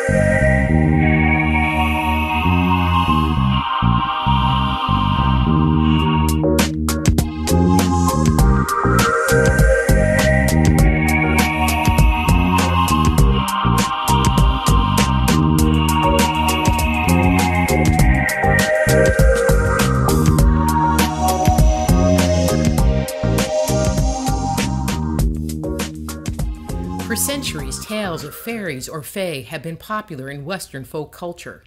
For centuries, tales of fairies or fae have been popular in Western folk culture.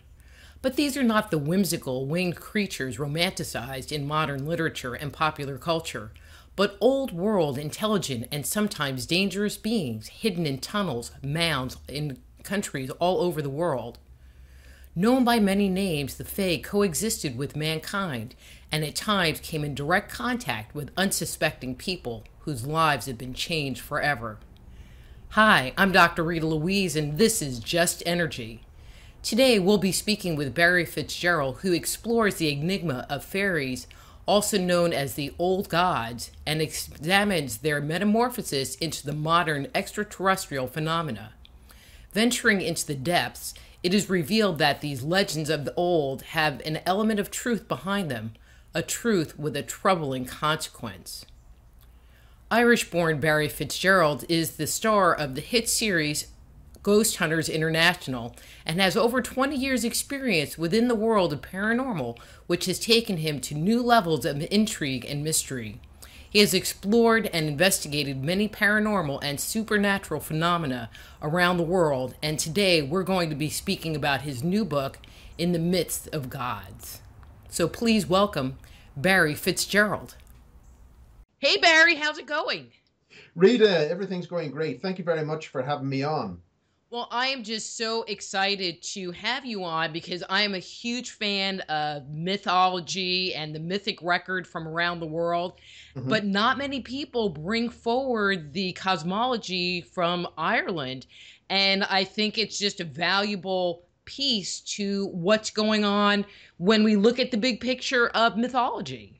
But these are not the whimsical, winged creatures romanticized in modern literature and popular culture, but old-world, intelligent, and sometimes dangerous beings hidden in tunnels, mounds, in countries all over the world. Known by many names, the fae coexisted with mankind, and at times came in direct contact with unsuspecting people whose lives had been changed forever. Hi, I'm Dr. Rita Louise, and this is Just Energy. Today we'll be speaking with Barry Fitzgerald, who explores the enigma of fairies, also known as the old gods, and examines their metamorphosis into the modern extraterrestrial phenomena. Venturing into the depths, it is revealed that these legends of the old have an element of truth behind them, a truth with a troubling consequence. Irish-born Barry Fitzgerald is the star of the hit series Ghost Hunters International and has over 20 years' experience within the world of paranormal, which has taken him to new levels of intrigue and mystery. He has explored and investigated many paranormal and supernatural phenomena around the world, and today we're going to be speaking about his new book, In the Midst of Gods. So please welcome Barry Fitzgerald. Hey Barry, how's it going? Rita, everything's going great. Thank you very much for having me on. Well, I am just so excited to have you on because I am a huge fan of mythology and the mythic record from around the world. But not many people bring forward the cosmology from Ireland. And I think it's just a valuable piece to what's going on when we look at the big picture of mythology.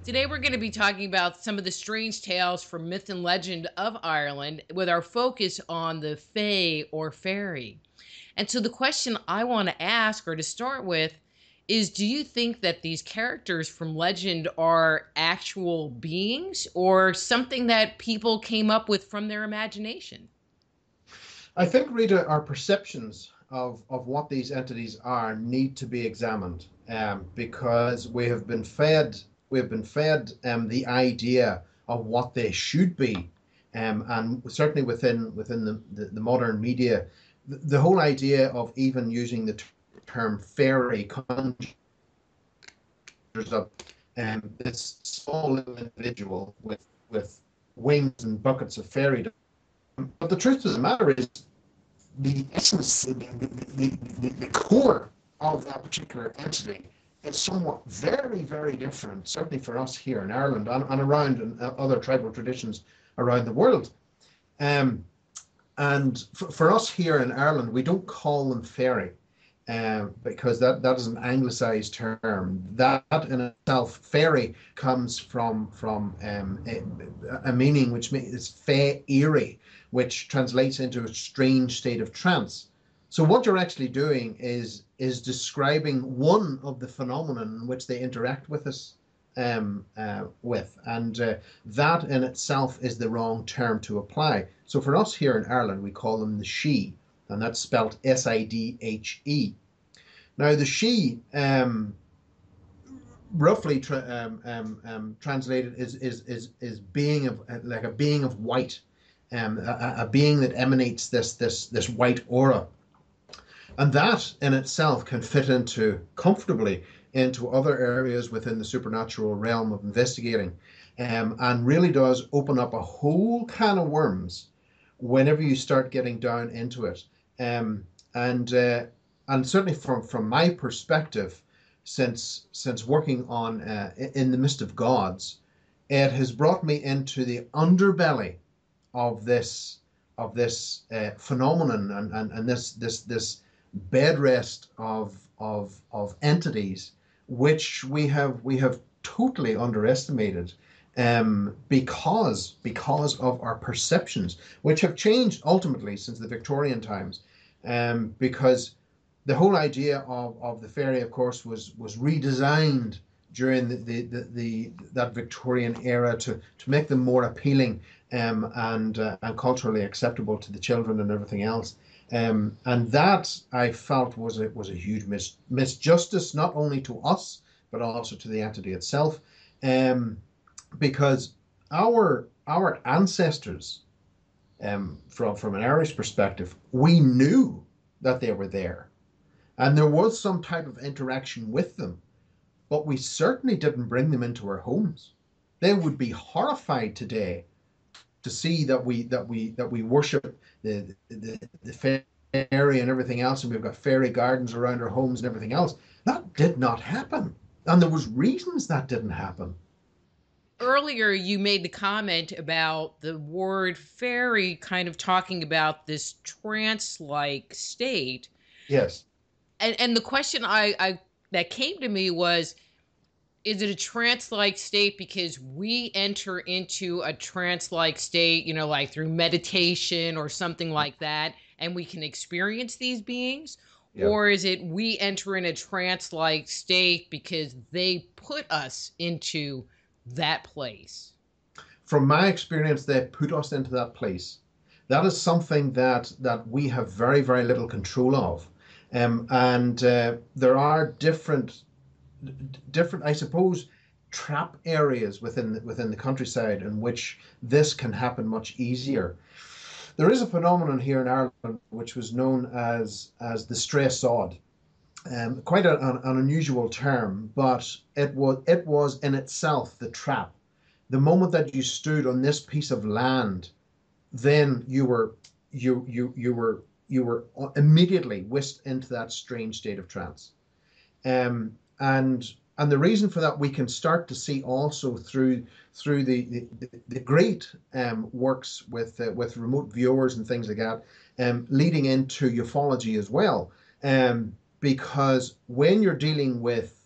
Today we're going to be talking about some of the strange tales from myth and legend of Ireland with our focus on the fae or fairy. And so the question I want to ask, or to start with, is do you think that these characters from legend are actual beings or something that people came up with from their imagination? I think, Rita, our perceptions of what these entities are need to be examined because we have been fed the idea of what they should be, and certainly within the modern media, the whole idea of even using the term fairy conjures up this small little individual with wings and buckets of fairy dust. But the truth of the matter is, the essence, the core of that particular entity is somewhat very, very different, certainly for us here in Ireland and around other tribal traditions around the world. And for us here in Ireland, we don't call them fairy because that is an anglicized term. That in itself, fairy, comes from a meaning which is fae eerie, which translates into a strange state of trance. So what you're actually doing is describing one of the phenomena in which they interact with us with, and that in itself is the wrong term to apply. So for us here in Ireland, we call them the Sidhe, and that's spelled S-I-D-H-E. Now the Sidhe, roughly translated, is being of like a being of white, a being that emanates this white aura. And that in itself can fit comfortably into other areas within the supernatural realm of investigating, and really does open up a whole can of worms whenever you start getting down into it. And certainly from my perspective, since working on In the Midst of Gods, it has brought me into the underbelly of this phenomenon and this bed rest of entities which we have totally underestimated because of our perceptions, which have changed ultimately since the Victorian times. because the whole idea of the fairy, of course, was redesigned during that Victorian era to make them more appealing, and culturally acceptable to the children and everything else. And that I felt was a huge misjustice, not only to us but also to the entity itself, um, because our ancestors, from an Irish perspective, we knew that they were there, and there was some type of interaction with them, but we certainly didn't bring them into our homes. They would be horrified today to see that we worship the fairy and everything else, and we've got fairy gardens around our homes and everything else. That did not happen, and there was reasons that didn't happen. Earlier, you made the comment about the word fairy kind of talking about this trance like state. Yes. And the question I that came to me was, is it a trance like state because we enter into a trance like state, like through meditation or something like that, and we can experience these beings? Yeah. Or is it we enter in a trance like state because they put us into that place? From my experience, they put us into that place. That is something that we have very, very little control of. And there are different, I suppose, trap areas within the countryside in which this can happen much easier. There is a phenomenon here in Ireland which was known as the stray sod. Quite an unusual term, but it was in itself the trap. The moment that you stood on this piece of land, then you were immediately whisked into that strange state of trance. And the reason for that we can start to see also through the great works with remote viewers and things like that, leading into ufology as well, because when you're dealing with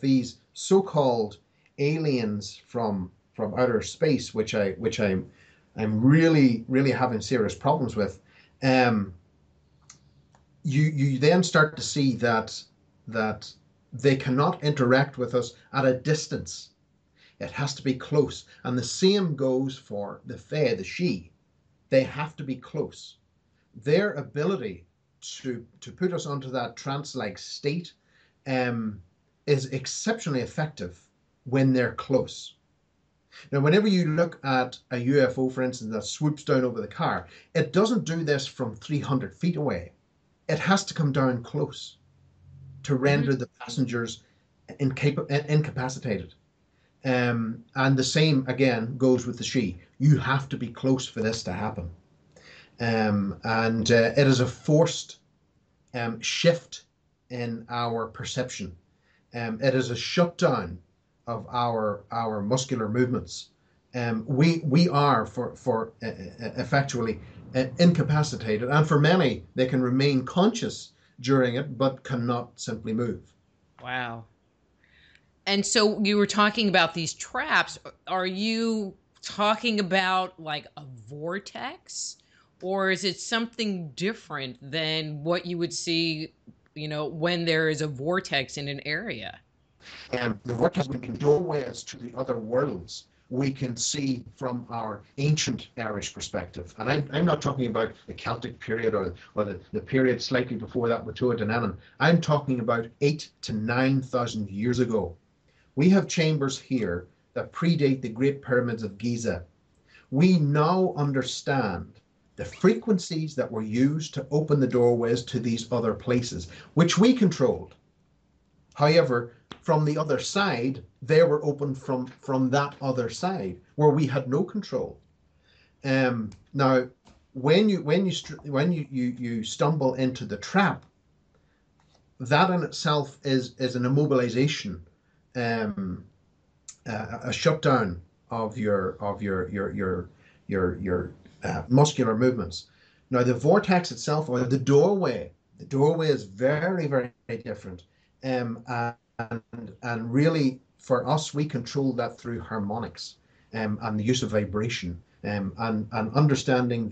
these so-called aliens from outer space, which I'm really having serious problems with, um, you then start to see that they cannot interact with us at a distance. It has to be close. And the same goes for the Fae, the She. They have to be close. Their ability to put us onto that trance-like state, um, is exceptionally effective when they're close. Now, whenever you look at a UFO, for instance, that swoops down over the car, it doesn't do this from 300 feet away. It has to come down close to Mhm. render the passengers incapacitated. And the same again goes with the She. You have to be close for this to happen. And it is a forced shift in our perception. It is a shutdown of our muscular movements. We are for effectually incapacitated, and for many they can remain conscious during it, but cannot simply move. Wow. And so you were talking about these traps. Are you talking about like a vortex? Or is it something different than what you would see, when there is a vortex in an area? The vortex would be doorways to the other worlds we can see from our ancient Irish perspective. And I'm not talking about the Celtic period or the period slightly before that with Tuatha Dé Danann. I'm talking about 8 to 9 thousand years ago. We have chambers here that predate the Great Pyramids of Giza. We now understand the frequencies that were used to open the doorways to these other places, which we controlled. However, from the other side, they were open from that other side where we had no control. Now, when you stumble into the trap, that in itself is an immobilization, um, a shutdown of your muscular movements. Now, the vortex itself, or the doorway is very, very different. And really, for us, we control that through harmonics, and the use of vibration, and understanding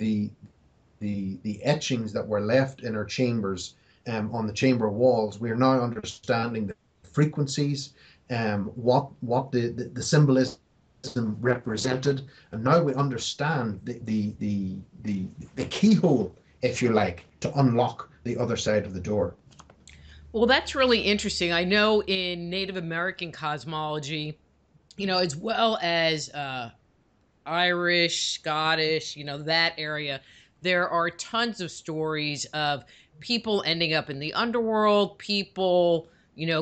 the etchings that were left in our chambers, on the chamber walls, we are now understanding the frequencies, what the symbolism represented, and now we understand the keyhole, if you like, to unlock the other side of the door. Well, that's really interesting. I know in Native American cosmology, as well as Irish, Scottish, that area, there are tons of stories of people ending up in the underworld, people,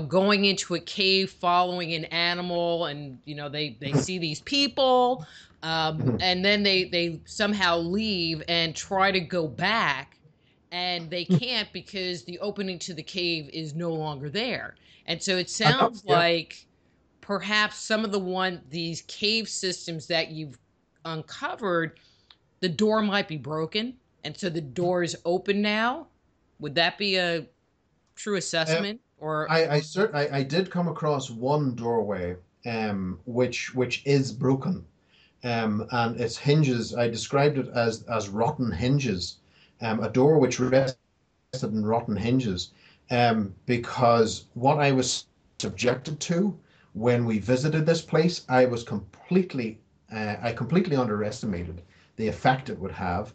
going into a cave following an animal, and, they see these people, and then they somehow leave and try to go back, and they can't because the opening to the cave is no longer there. And so it sounds Yeah. like perhaps some of these cave systems that you've uncovered, the door might be broken, and so the door is open now. Would that be a true Um, assessment? Or I did come across one doorway, which is broken, and its hinges. I described it as rotten hinges, a door which rested in rotten hinges, because what I was subjected to when we visited this place, I completely underestimated the effect it would have,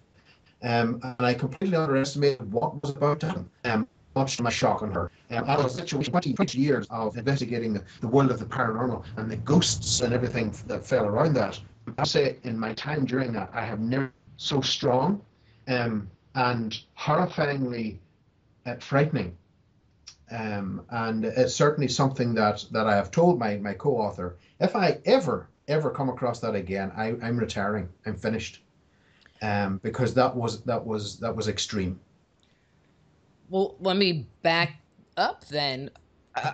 and I completely underestimated what was about to happen. Much to my shock and her. I was literally 20 years of investigating the world of the paranormal and the ghosts and everything that fell around that. I say in my time during that, I have never been so strong, and horrifyingly frightening. And it's certainly something that I have told my co-author. If I ever come across that again, I'm retiring. I'm finished. Because that was extreme. well, let me back up then.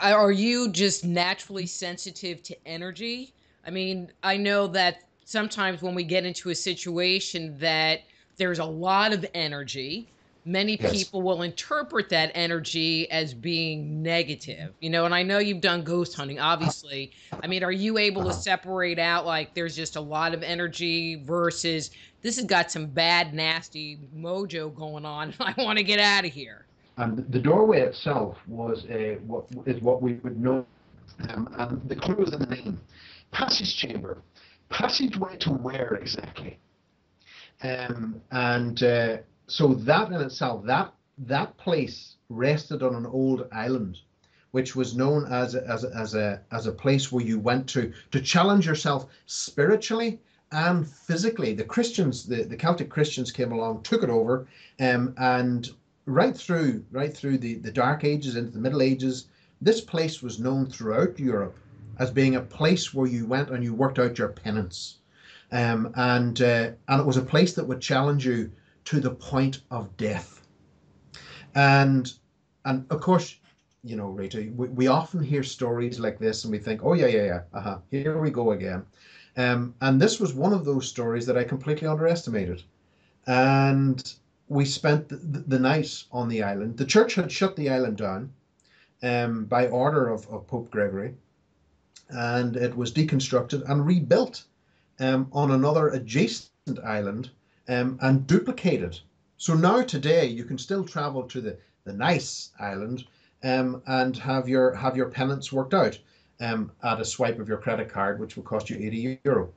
Are you just naturally sensitive to energy? I mean, I know that sometimes when we get into a situation that there's a lot of energy, many Yes. people will interpret that energy as being negative, and I know you've done ghost hunting, obviously. I mean, are you able to Uh-huh. separate out like there's just a lot of energy versus this has got some bad, nasty mojo going on and I want to get out of here? And the doorway itself was what we would know, and the clue is in the name, passage chamber, passageway to where exactly? And so that in itself, that place rested on an old island, which was known as a place where you went to challenge yourself spiritually and physically. The Christians, the Celtic Christians came along, took it over, and right through the Dark Ages into the Middle Ages, this place was known throughout Europe as being a place where you went and you worked out your penance, and it was a place that would challenge you to the point of death. And and of course, Rita, we often hear stories like this, and we think, oh yeah, yeah, yeah, here we go again. And this was one of those stories that I completely underestimated. And we spent the night on the island. The church had shut the island down, by order of Pope Gregory, and it was deconstructed and rebuilt, on another adjacent island, and duplicated. So now today you can still travel to the nice island, and have your penance worked out, at a swipe of your credit card, which will cost you €80.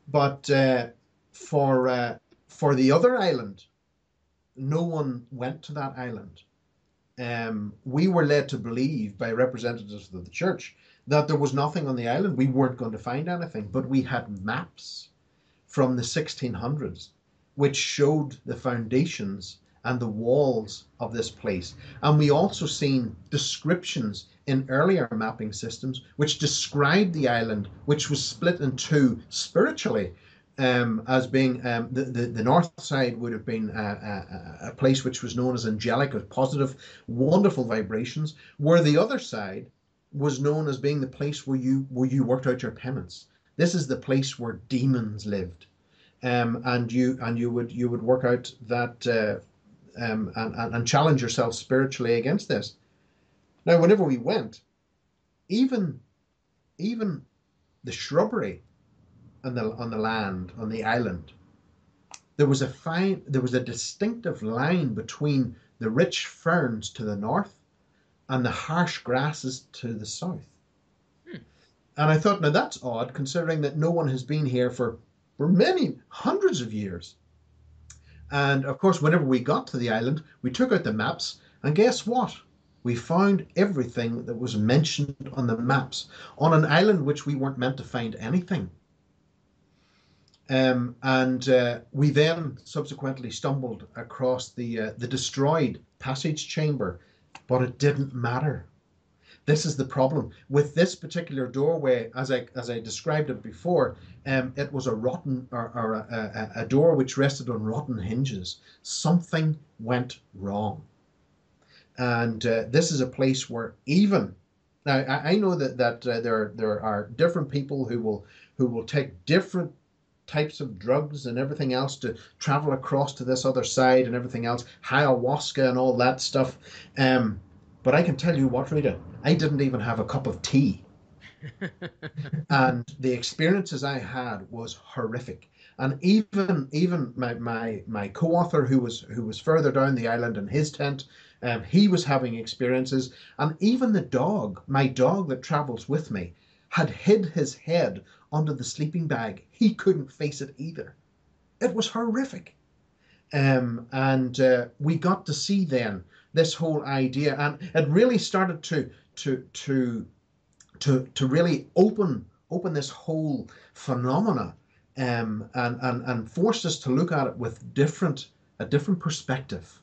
But for the other island, no one went to that island. We were led to believe by representatives of the church that there was nothing on the island. We weren't going to find anything, but we had maps from the 1600s which showed the foundations and the walls of this place. And we also seen descriptions in earlier mapping systems which described the island, which was split in two spiritually, as being, the north side would have been a place which was known as angelic, as positive, wonderful vibrations, where the other side was known as being the place where you worked out your penance. This is the place where demons lived, and you would work out that, and challenge yourself spiritually against this. Now, whenever we went, even the shrubbery on the land on the island, there was a distinctive line between the rich ferns to the north and the harsh grasses to the south. Hmm. And I thought, now that's odd, considering that no one has been here for many hundreds of years. And of course, whenever we got to the island, we took out the maps, and guess what? We found everything that was mentioned on the maps on an island which we weren't meant to find anything. And we then subsequently stumbled across the destroyed passage chamber, but it didn't matter. This is the problem with this particular doorway, as I described it before. It was a rotten or a door which rested on rotten hinges. Something went wrong, and this is a place where even now I know that there are different people who will take different types of drugs and everything else to travel across to this other side and everything else, ayahuasca and all that stuff. But I can tell you what, Rita, I didn't even have a cup of tea. And the experiences I had was horrific. And even my co-author who was further down the island in his tent, he was having experiences. And even my dog that travels with me, had hid his head under the sleeping bag. He couldn't face it either. It was horrific. And we got to see then this whole idea, and it really started to really open this whole phenomena, and forced us to look at it with a different perspective,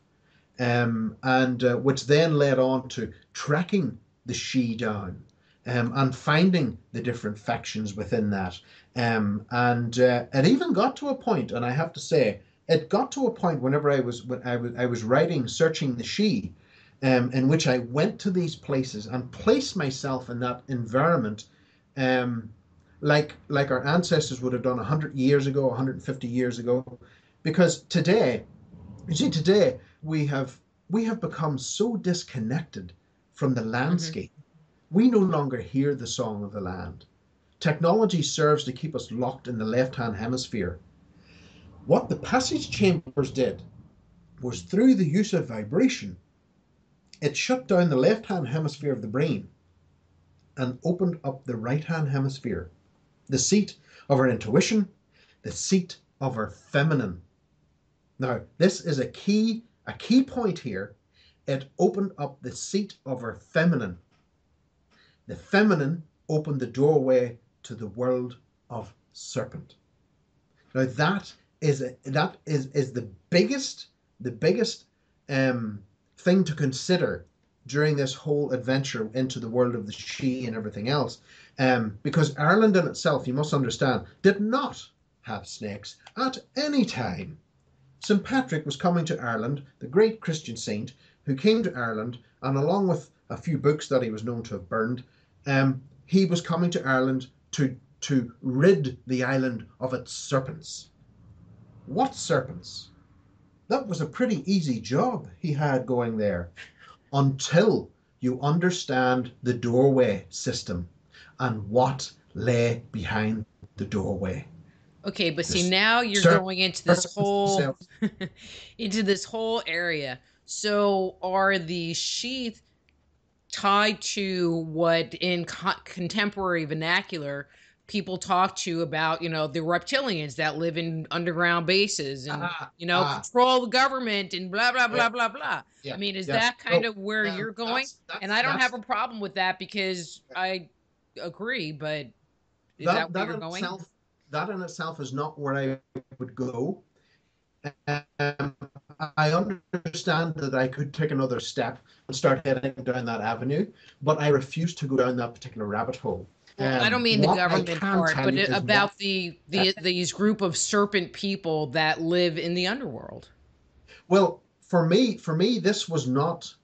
and which then led on to tracking the she down, and finding the different factions within that. And it even got to a point, and I have to say, it got to a point whenever I was writing Searching the She, in which I went to these places and placed myself in that environment, like our ancestors would have done 100 years ago, 150 years ago. Because today, you see, today we have become so disconnected from the landscape. We no longer hear the song of the land. Technology serves to keep us locked in the left-hand hemisphere. What the passage chambers did was, through the use of vibration, it shut down the left-hand hemisphere of the brain and opened up the right-hand hemisphere, the seat of our intuition, the seat of our feminine. Now, this is a key point here. It opened up the seat of our feminine. The feminine opened the doorway to the world of Serpent. Now that is the biggest thing to consider during this whole adventure into the world of the she and everything else, because Ireland in itself, you must understand, did not have snakes at any time. St. Patrick was coming to Ireland, the great Christian saint who came to Ireland, and along with a few books that he was known to have burned, he was coming to Ireland to rid the island of its serpents. What serpents? That was a pretty easy job he had going there, until you understand the doorway system and what lay behind the doorway. Okay, but see, This now you're going into this whole into this whole area. So are the sheath tied to what in contemporary vernacular people talk to about, the reptilians that live in underground bases and, control the government and blah, blah, yeah, blah, blah, blah. I yeah, mean, is yes. that kind No, of where you're going? And I don't have a problem with that because I agree, but is that that where that you're in going? itself that in itself is not where I would go. Um, I understand that I could take another step and start heading down that avenue, but I refuse to go down that particular rabbit hole. Well, I don't mean the What I government can part, tell but you is what. about these group of serpent people that live in the underworld. Well, for me, this was not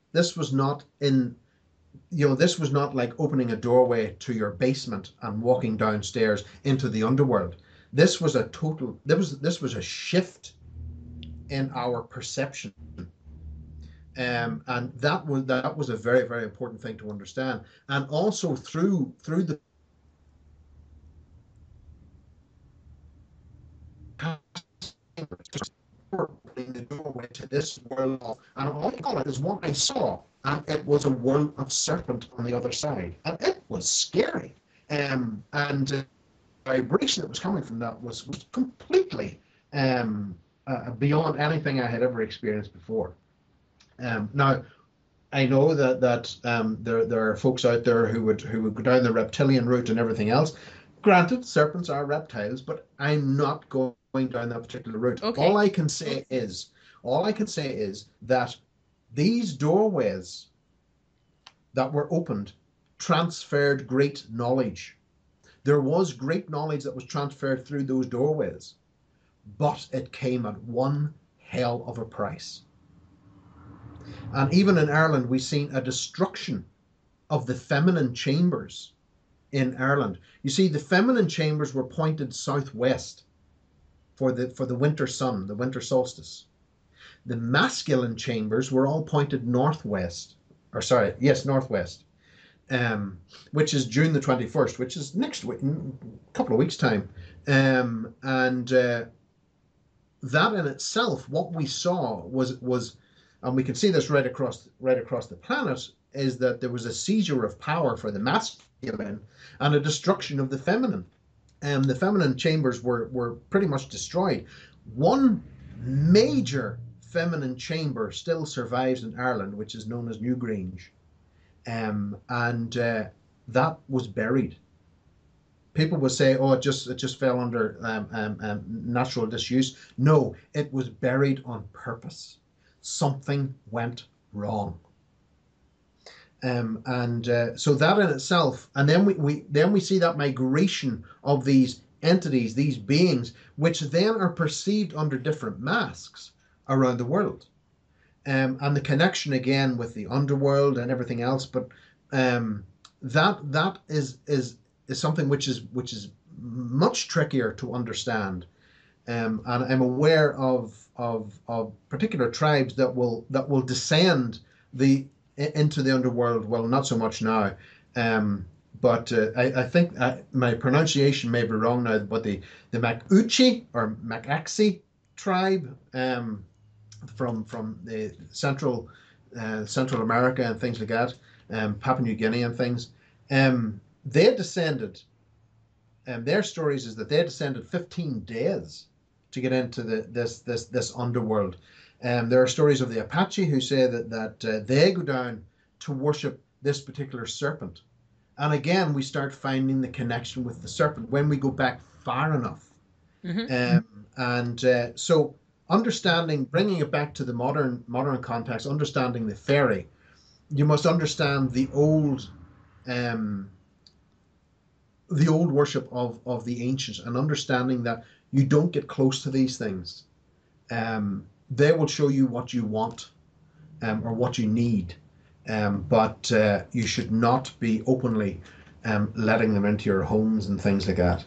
like opening a doorway to your basement and walking downstairs into the underworld. This was a shift in our perception. And that was a very, very important thing to understand. And also through the opening the doorway to this world, and all I call it is what I saw, and it was a world of serpent on the other side, and it was scary. And the vibration that was coming from that was completely beyond anything I had ever experienced before. Now, I know that there are folks out there who would go down the reptilian route and everything else. Granted, serpents are reptiles, but I'm not going down that particular route. Okay. All I can say is that these doorways that were opened transferred great knowledge. There was great knowledge that was transferred through those doorways, but it came at one hell of a price. And even in Ireland, we've seen a destruction of the feminine chambers in Ireland. You see, the feminine chambers were pointed southwest for the winter sun, the winter solstice. The masculine chambers were all pointed northwest, northwest, which is June the 21st, which is next week, in a couple of weeks' time. That in itself, what we saw was, and we can see this right across the planet, is that there was a seizure of power for the masculine and a destruction of the feminine. The feminine chambers were pretty much destroyed. One major feminine chamber still survives in Ireland, which is known as Newgrange, and that was buried. People would say, "Oh, it just fell under natural disuse." No, it was buried on purpose. Something went wrong. So that in itself, and then we see that migration of these entities, these beings, which then are perceived under different masks around the world, and the connection again with the underworld and everything else. But that is something which is much trickier to understand. And I'm aware of particular tribes that will descend into the underworld. Well, not so much now, but I think my pronunciation may be wrong now. But the Mac-Uchi or Mac-Axi tribe from the Central America and things like that, Papua New Guinea and things, they descended. Their stories is that they descended 15 days to get into this underworld. There are stories of the Apache who say that they go down to worship this particular serpent. And again, we start finding the connection with the serpent when we go back far enough. Mm-hmm. So understanding, bringing it back to the modern context, understanding the fairy, you must understand the old worship of the ancients, and understanding that you don't get close to these things. They will show you what you want or what you need, but you should not be openly letting them into your homes and things like that,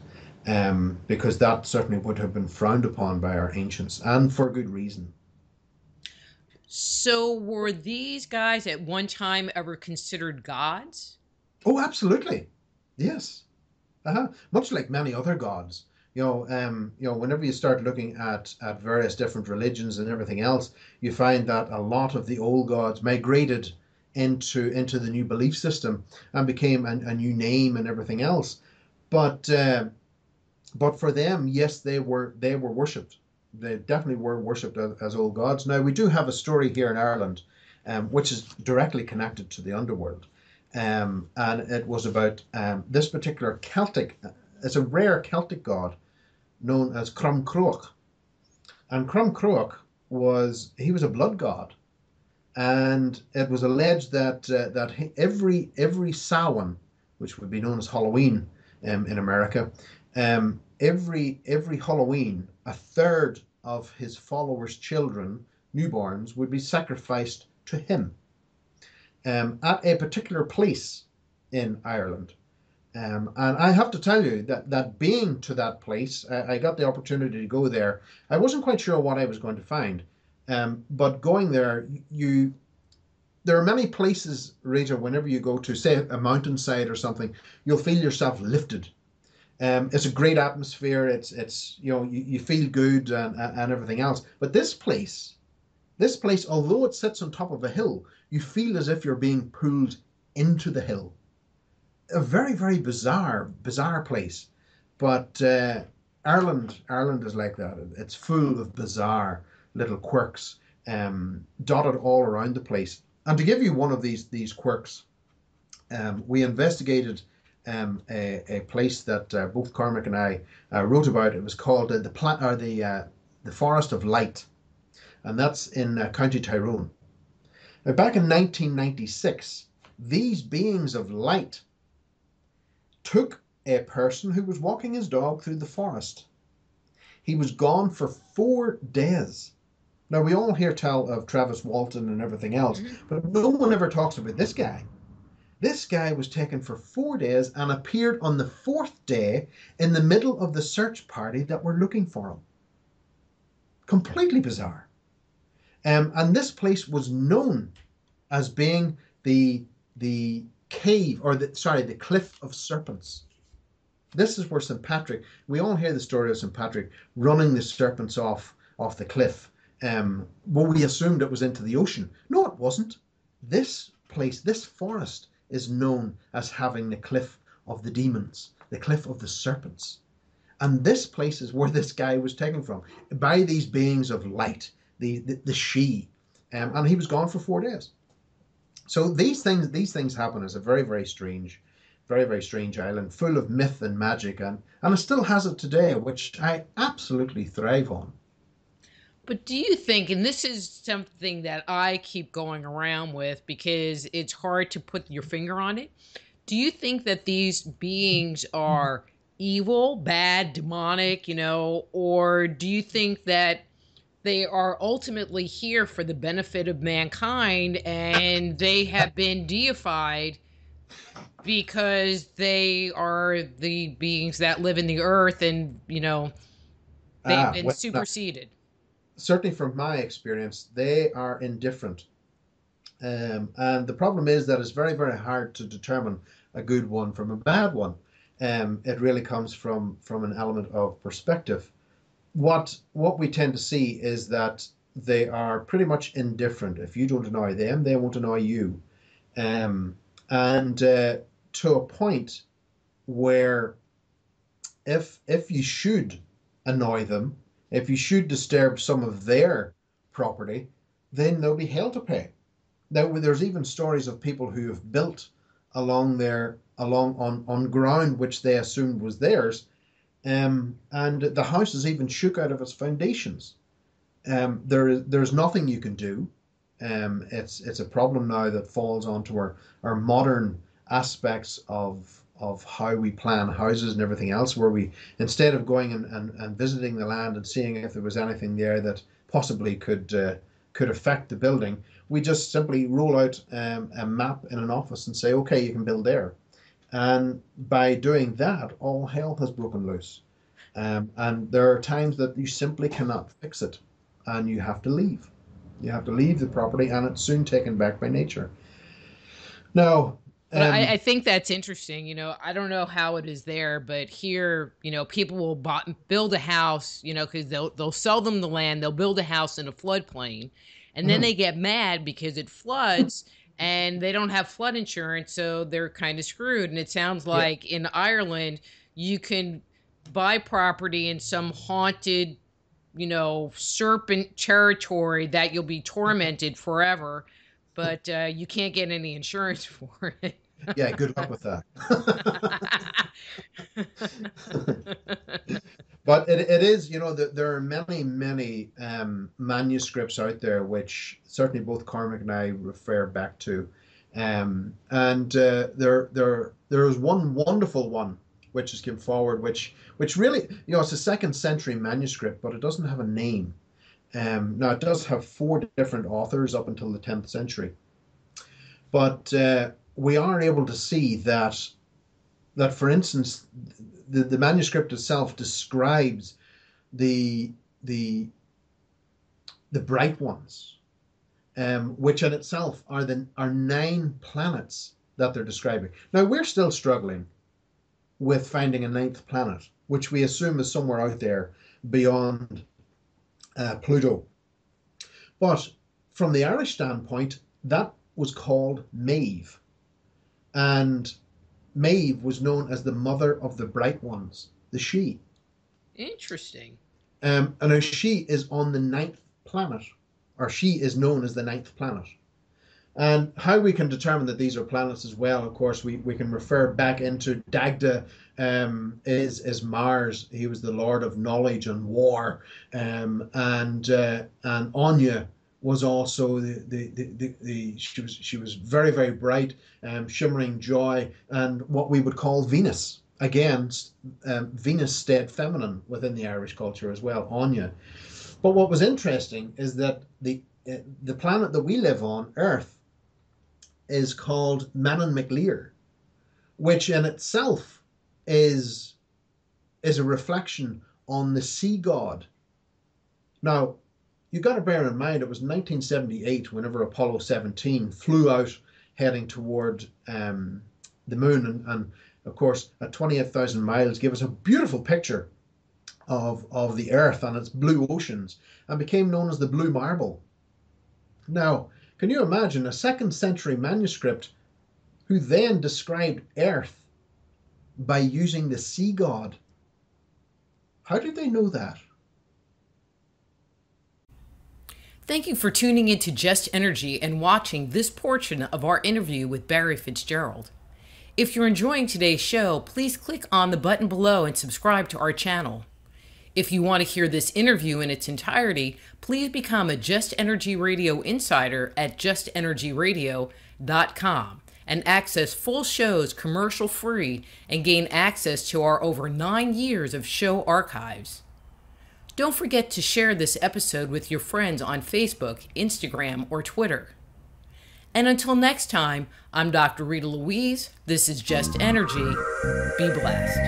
because that certainly would have been frowned upon by our ancients, and for good reason. So were these guys at one time ever considered gods? Oh, absolutely. Yes. Much like many other gods. Whenever you start looking at various different religions and everything else, you find that a lot of the old gods migrated into the new belief system and became a new name and everything else. But for them, yes, they were worshipped. They definitely were worshipped as old gods. Now, we do have a story here in Ireland, which is directly connected to the underworld. And it was about this particular Celtic, it's a rare Celtic god known as Crom Cruach. And Crom Cruach was a blood god. And it was alleged that every Samhain, which would be known as Halloween in America, every Halloween, a third of his followers' children, newborns, would be sacrificed to him at a particular place in Ireland. And I have to tell you that being to that place, I got the opportunity to go there. I wasn't quite sure what I was going to find, but going there, there are many places, Rita, whenever you go to, say, a mountainside or something, you'll feel yourself lifted. It's a great atmosphere. It's you feel good and everything else. But this place, although it sits on top of a hill, you feel as if you're being pulled into the hill. A very, very bizarre place. But Ireland is like that. It's full of bizarre little quirks, dotted all around the place. And to give you one of these quirks, we investigated a place that both Cormac and I wrote about. It was called the Forest of Light, and that's in County Tyrone. Now, back in 1996, these beings of light took a person who was walking his dog through the forest. He was gone for 4 days. Now, we all hear tell of Travis Walton and everything else, but no one ever talks about this guy. This guy was taken for 4 days and appeared on the fourth day in the middle of the search party that were looking for him. Completely bizarre. And this place was known as being the cave, or the cliff of serpents. This is where St. Patrick, we all hear the story of St. Patrick running the serpents off the cliff. Well, we assumed it was into the ocean. No, it wasn't. This place, this forest, is known as having the cliff of the demons, the cliff of the serpents. And this place is where this guy was taken from, by these beings of light, the she. And he was gone for 4 days. So these things happen. It's a very, very strange island, full of myth and magic, and it still has it today, which I absolutely thrive on. But do you think, and this is something that I keep going around with because it's hard to put your finger on it, do you think that these beings are evil, bad, demonic, or do you think that they are ultimately here for the benefit of mankind and they have been deified because they are the beings that live in the earth and, they've been Well, superseded? certainly from my experience, they are indifferent. And the problem is that it's very, very hard to determine a good one from a bad one. It really comes from an element of perspective. What we tend to see is that they are pretty much indifferent. If you don't annoy them, they won't annoy you. And to a point where if you should annoy them, if you should disturb some of their property, then there'll be hell to pay. Now, there's even stories of people who have built on ground which they assumed was theirs, and the house is even shook out of its foundations. There's nothing you can do. It's a problem now that falls onto our modern aspects of how we plan houses and everything else, where we, instead of going and visiting the land and seeing if there was anything there that possibly could affect the building, we just simply roll out a map in an office and say, okay, you can build there. And by doing that, all hell has broken loose. And there are times that you simply cannot fix it, and you have to leave. You have to leave the property, and it's soon taken back by nature. Now, But I think that's interesting. I don't know how it is there, but here, people will build a house, because they'll sell them the land, they'll build a house in a floodplain, and then mhm, they get mad because it floods and they don't have flood insurance, so they're kind of screwed. And it sounds yeah, like in Ireland, you can buy property in some haunted, serpent territory that you'll be tormented forever, but you can't get any insurance for it. yeah, good luck with that. But it is, there are many manuscripts out there which certainly both Cormac and I refer back to. And there is one wonderful one which has come forward, which really, it's a second century manuscript, but it doesn't have a name. Now it does have four different authors up until the 10th century, but we are able to see that for instance, the manuscript itself describes the the the bright ones, which in itself are 9 planets that they're describing. Now we're still struggling with finding a ninth planet, which we assume is somewhere out there beyond Pluto. But from the Irish standpoint, that was called Maeve. And Maeve was known as the mother of the bright ones, the she. Interesting. And a she is on the ninth planet, or she is known as the ninth planet. And how we can determine that these are planets as well, of course, we can refer back into Dagda is Mars. He was the lord of knowledge and war, and Anya was also she was very, very bright, shimmering joy, and what we would call Venus. Again, Venus stayed feminine within the Irish culture as well, Anya. But what was interesting is that the planet that we live on, Earth, is called Manon McLear, which in itself is a reflection on the sea god. Now, you got to bear in mind it was 1978 whenever Apollo 17 flew out heading toward the moon, and of course at 28,000 miles gave us a beautiful picture of the Earth and its blue oceans, and became known as the Blue Marble. Now, can you imagine a 2nd century manuscript who then described Earth by using the sea god? How did they know that? Thank you for tuning into Just Energy and watching this portion of our interview with Barry Fitzgerald. If you're enjoying today's show, please click on the button below and subscribe to our channel. If you want to hear this interview in its entirety, please become a Just Energy Radio insider at justenergyradio.com and access full shows commercial-free and gain access to our over 9 years of show archives. Don't forget to share this episode with your friends on Facebook, Instagram, or Twitter. And until next time, I'm Dr. Rita Louise. This is Just Energy. Be blessed.